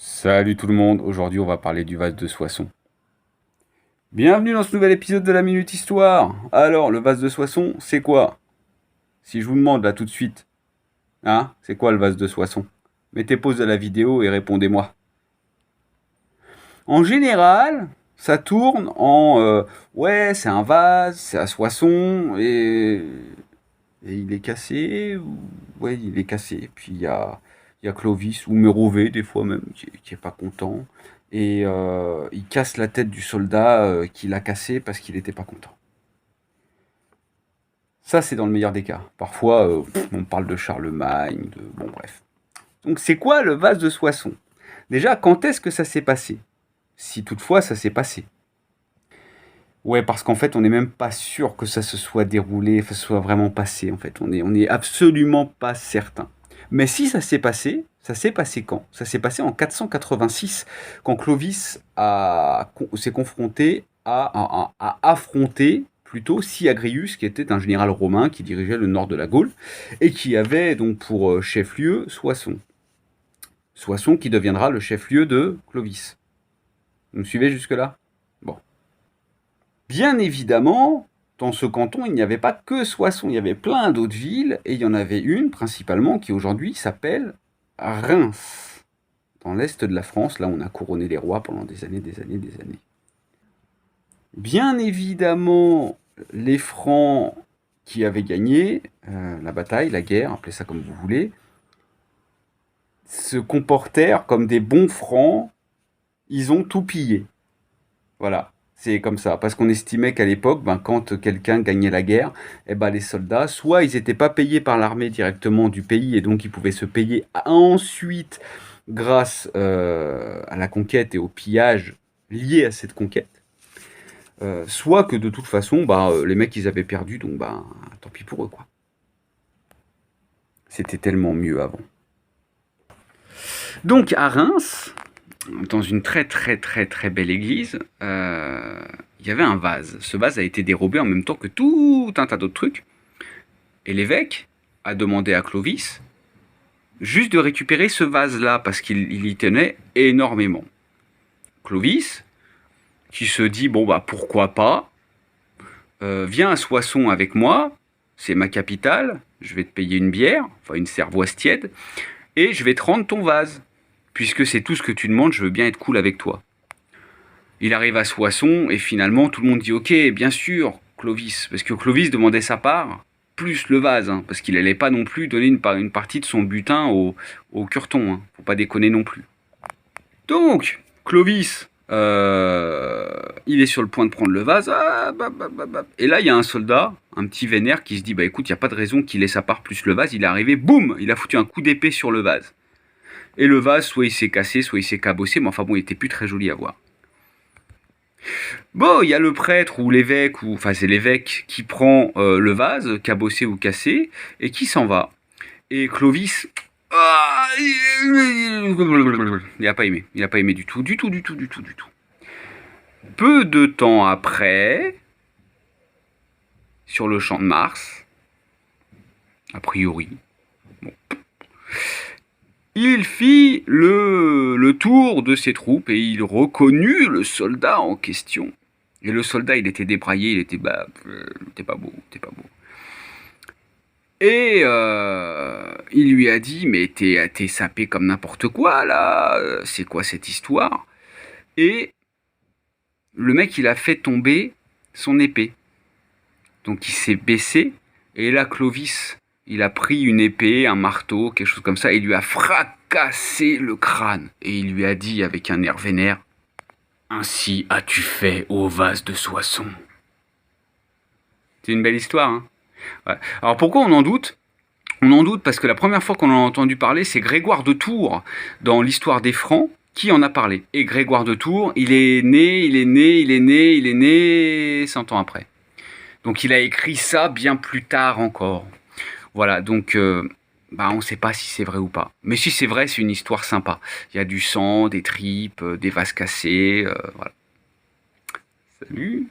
Salut tout le monde, aujourd'hui on va parler du vase de Soissons. Bienvenue dans ce nouvel épisode de la Minute Histoire. Alors, le vase de Soissons, c'est quoi? Si je vous demande là tout de suite, hein, c'est quoi le vase de Soissons? Mettez pause à la vidéo et répondez-moi. En général, ça tourne en ouais, c'est un vase, c'est à Soissons et il est cassé. Ouais, il est cassé. Puis il y a Clovis ou Mérovée, des fois même, qui est pas content. Et il casse la tête du soldat qui l'a cassé parce qu'il n'était pas content. Ça, c'est dans le meilleur des cas. Parfois, on parle de Charlemagne, de... Bon, bref. Donc, c'est quoi le vase de Soissons? Déjà, quand est-ce que ça s'est passé? Si toutefois ça s'est passé. Ouais, parce qu'en fait, on n'est même pas sûr que ça se soit déroulé, que ça soit vraiment passé, en fait. On est absolument pas certain. Mais si ça s'est passé quand? Ça s'est passé en 486, quand Clovis s'est confronté à affronter plutôt Syagrius, qui était un général romain qui dirigeait le nord de la Gaule, et qui avait donc pour chef-lieu Soissons. Soissons qui deviendra le chef-lieu de Clovis. Vous me suivez jusque-là? Bon. Bien évidemment, dans ce canton, il n'y avait pas que Soissons, il y avait plein d'autres villes, et il y en avait une principalement qui aujourd'hui s'appelle Reims, dans l'est de la France, là où on a couronné les rois pendant des années, des années, des années. Bien évidemment, les Francs qui avaient gagné la bataille, la guerre, appelez ça comme vous voulez, se comportèrent comme des bons Francs, ils ont tout pillé. Voilà. C'est comme ça, parce qu'on estimait qu'à l'époque, quand quelqu'un gagnait la guerre, les soldats, soit ils n'étaient pas payés par l'armée directement du pays, et donc ils pouvaient se payer ensuite grâce à la conquête et au pillage lié à cette conquête, soit que de toute façon, les mecs ils avaient perdu, donc tant pis pour eux, quoi. C'était tellement mieux avant. Donc à Reims, dans une très très très très belle église, il y avait un vase. Ce vase a été dérobé en même temps que tout un tas d'autres trucs. Et l'évêque a demandé à Clovis juste de récupérer ce vase-là, parce qu'il y tenait énormément. Clovis, qui se dit, pourquoi pas, viens à Soissons avec moi, c'est ma capitale, je vais te payer une bière, enfin une cervoise tiède, et je vais te rendre ton vase. Puisque c'est tout ce que tu demandes, je veux bien être cool avec toi. Il arrive à Soissons et finalement tout le monde dit ok, bien sûr, Clovis, parce que Clovis demandait sa part, plus le vase, parce qu'il n'allait pas non plus donner une partie de son butin au curton, faut pas déconner non plus. Donc, Clovis, il est sur le point de prendre le vase, et là il y a un soldat, un petit vénère qui se dit écoute, il n'y a pas de raison qu'il ait sa part plus le vase, il est arrivé, boum, il a foutu un coup d'épée sur le vase. Et le vase, soit il s'est cassé, soit il s'est cabossé, mais enfin bon, il était plus très joli à voir. Bon, il y a le prêtre ou l'évêque, enfin c'est l'évêque qui prend le vase, cabossé ou cassé, et qui s'en va. Et Clovis, il n'a pas aimé, du tout. Peu de temps après, sur le champ de Mars, a priori, bon, il fit le tour de ses troupes et il reconnut le soldat en question. Et le soldat, il était débraillé, il était t'es pas beau. Et il lui a dit, mais t'es sapé comme n'importe quoi là, c'est quoi cette histoire? Et le mec, il a fait tomber son épée. Donc il s'est baissé, et là Clovis, il a pris une épée, un marteau, quelque chose comme ça, et il lui a fracassé le crâne. Et il lui a dit avec un air vénère, ainsi as-tu fait au vase de Soissons. C'est une belle histoire, hein. Ouais. Alors pourquoi on en doute? On en doute parce que la première fois qu'on en a entendu parler, c'est Grégoire de Tours, dans l'histoire des Francs, qui en a parlé. Et Grégoire de Tours, il est né 100 ans après. Donc il a écrit ça bien plus tard encore. Voilà, donc on ne sait pas si c'est vrai ou pas. Mais si c'est vrai, c'est une histoire sympa. Il y a du sang, des tripes, des vases cassés, voilà. Salut!